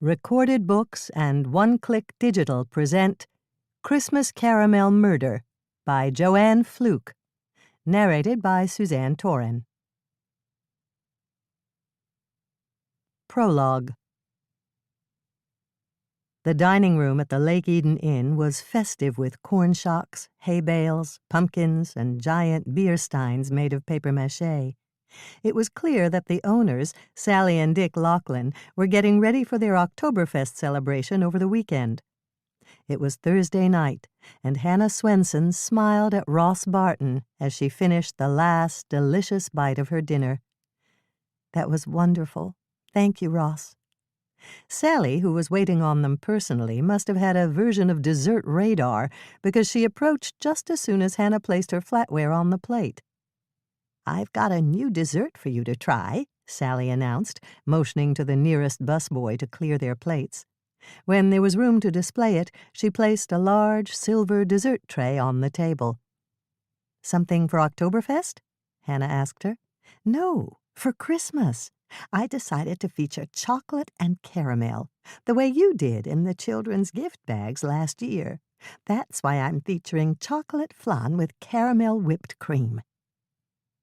Recorded Books and One Click Digital present Christmas Caramel Murder by Joanne Fluke, narrated by Suzanne Torin. Prologue. The dining room at the Lake Eden Inn was festive with corn shocks, hay bales, pumpkins, and giant beer steins made of papier-mâché. It was clear that the owners, Sally and Dick Laughlin, were getting ready for their Oktoberfest celebration over the weekend. It was Thursday night, and Hannah Swenson smiled at Ross Barton as she finished the last delicious bite of her dinner. "That was wonderful. Thank you, Ross." Sally, who was waiting on them personally, must have had a version of dessert radar because she approached just as soon as Hannah placed her flatware on the plate. "I've got a new dessert for you to try," Sally announced, motioning to the nearest busboy to clear their plates. When there was room to display it, she placed a large silver dessert tray on the table. "Something for Oktoberfest?" Hannah asked her. "No, for Christmas. I decided to feature chocolate and caramel, the way you did in the children's gift bags last year. That's why I'm featuring chocolate flan with caramel whipped cream."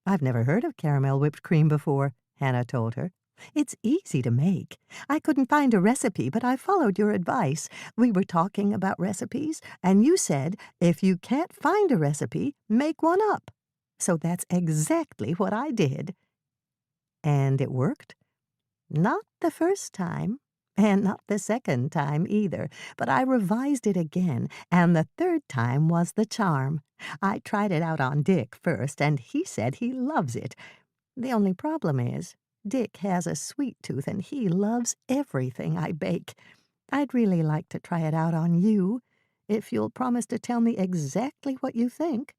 "I've never heard of caramel whipped cream before," Hannah told her. "It's easy to make. I couldn't find a recipe, but I followed your advice. We were talking about recipes, and you said, if you can't find a recipe, make one up. So that's exactly what I did." "And it worked?" "Not the first time, and not the second time either, but I revised it again, and the third time was the charm. I tried it out on Dick first, and he said he loves it. The only problem is, Dick has a sweet tooth, and he loves everything I bake. I'd really like to try it out on you, if you'll promise to tell me exactly what you think."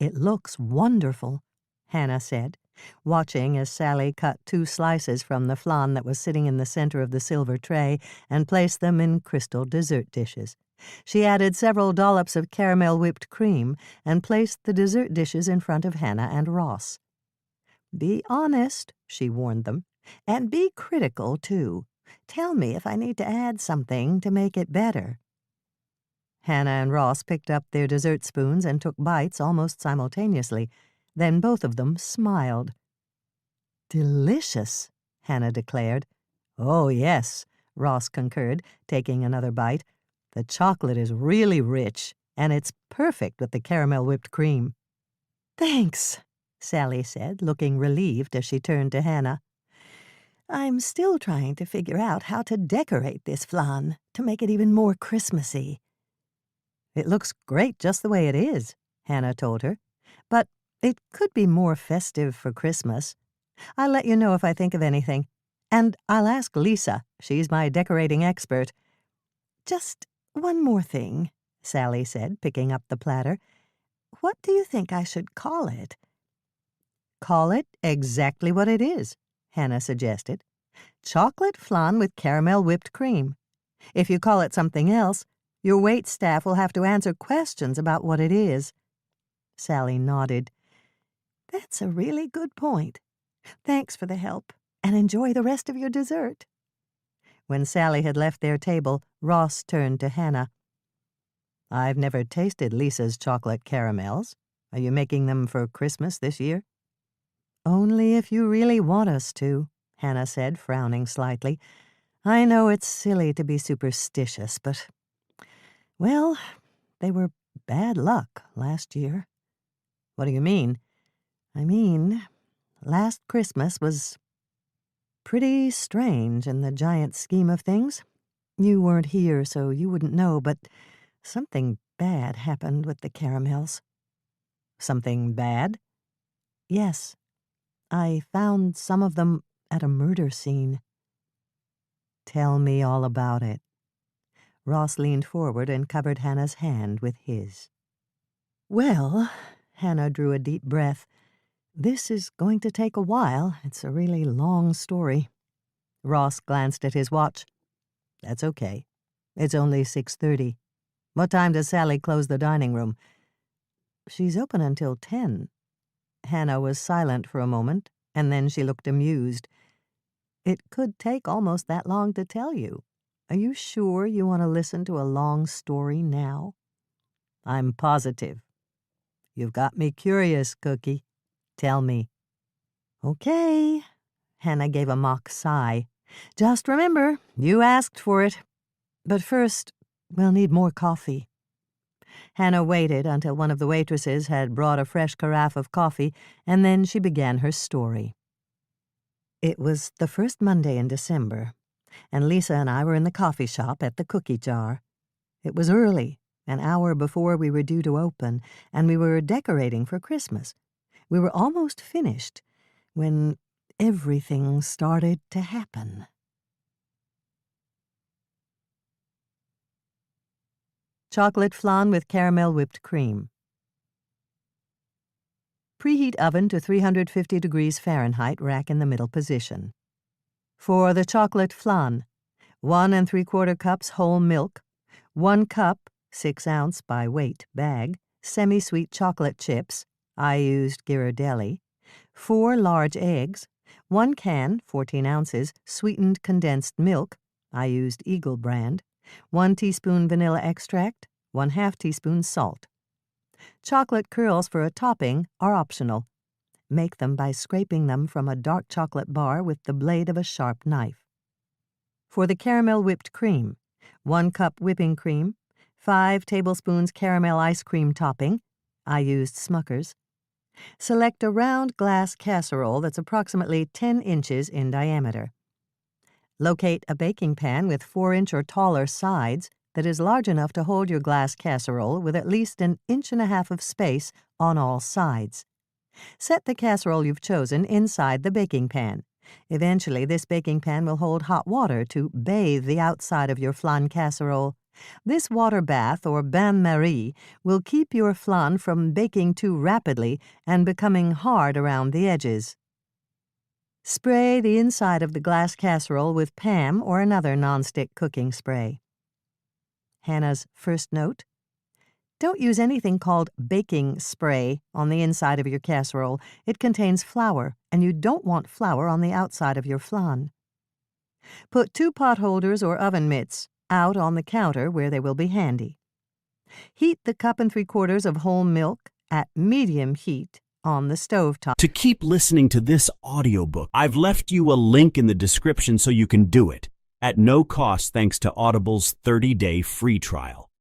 "It looks wonderful," Hannah said, watching as Sally cut 2 slices from the flan that was sitting in the center of the silver tray and placed them in crystal dessert dishes. She added several dollops of caramel whipped cream and placed the dessert dishes in front of Hannah and Ross. "Be honest," she warned them, "and be critical, too. Tell me if I need to add something to make it better." Hannah and Ross picked up their dessert spoons and took bites almost simultaneously. Then both of them smiled. "Delicious," Hannah declared. "Oh, yes," Ross concurred, taking another bite. "The chocolate is really rich, and it's perfect with the caramel whipped cream." "Thanks," Sally said, looking relieved as she turned to Hannah. "I'm still trying to figure out how to decorate this flan to make it even more Christmassy." "It looks great just the way it is," Hannah told her. "But it could be more festive for Christmas. I'll let you know if I think of anything. And I'll ask Lisa. She's my decorating expert." "Just one more thing," Sally said, picking up the platter. "What do you think I should call it?" "Call it exactly what it is," Hannah suggested. "Chocolate flan with caramel whipped cream. If you call it something else, your wait staff will have to answer questions about what it is." Sally nodded. "That's a really good point. Thanks for the help, and enjoy the rest of your dessert." When Sally had left their table, Ross turned to Hannah. "I've never tasted Lisa's chocolate caramels. Are you making them for Christmas this year?" "Only if you really want us to," Hannah said, frowning slightly. "I know it's silly to be superstitious, but, well, they were bad luck last year." "What do you mean?" "I mean, last Christmas was pretty strange in the giant scheme of things. You weren't here, so you wouldn't know, but something bad happened with the caramels." "Something bad?" "Yes. I found some of them at a murder scene." "Tell me all about it." Ross leaned forward and covered Hannah's hand with his. "Well," Hannah drew a deep breath, "this is going to take a while. It's a really long story." Ross glanced at his watch. "That's okay. It's only 6:30. What time does Sally close the dining room?" "She's open until 10. Hannah was silent for a moment, and then she looked amused. It could take almost that long to tell you. Are you sure you want to listen to a long story now? I'm positive. You've got me curious, Cookie. Tell me. Okay. Hannah gave a mock sigh. Just remember, you asked for it. But first, we'll need more coffee. Hannah waited until one of the waitresses had brought a fresh carafe of coffee, and then she began her story. It was the first Monday in December, and Lisa and I were in the coffee shop at the Cookie Jar. It was early, an hour before we were due to open, and we were decorating for Christmas. We were almost finished when everything started to happen. Chocolate flan with caramel whipped cream. Preheat oven to 350 degrees Fahrenheit, rack in the middle position. For the chocolate flan, 1 3/4 cups whole milk, 1 cup, 6-ounce by weight bag, semi-sweet chocolate chips, I used Ghirardelli, 4 large eggs, 1 can, 14 ounces, sweetened condensed milk, I used Eagle brand, 1 teaspoon vanilla extract, 1/2 teaspoon salt. Chocolate curls for a topping are optional. Make them by scraping them from a dark chocolate bar with the blade of a sharp knife. For the caramel whipped cream, 1 cup whipping cream, 5 tablespoons caramel ice cream topping, I used Smucker's. Select a round glass casserole that's approximately 10 inches in diameter. Locate a baking pan with 4-inch or taller sides that is large enough to hold your glass casserole with at least 1.5 inches of space on all sides. Set the casserole you've chosen inside the baking pan. Eventually, this baking pan will hold hot water to bathe the outside of your flan casserole. This water bath, or bain-marie, will keep your flan from baking too rapidly and becoming hard around the edges. Spray the inside of the glass casserole with Pam or another nonstick cooking spray. Hannah's first note: don't use anything called baking spray on the inside of your casserole. It contains flour, and you don't want flour on the outside of your flan. Put 2 pot holders or oven mitts out on the counter where they will be handy. Heat the 1 3/4 cups of whole milk at medium heat on the stove top. To keep listening to this audiobook, I've left you a link in the description so you can do it at no cost thanks to Audible's 30-day free trial.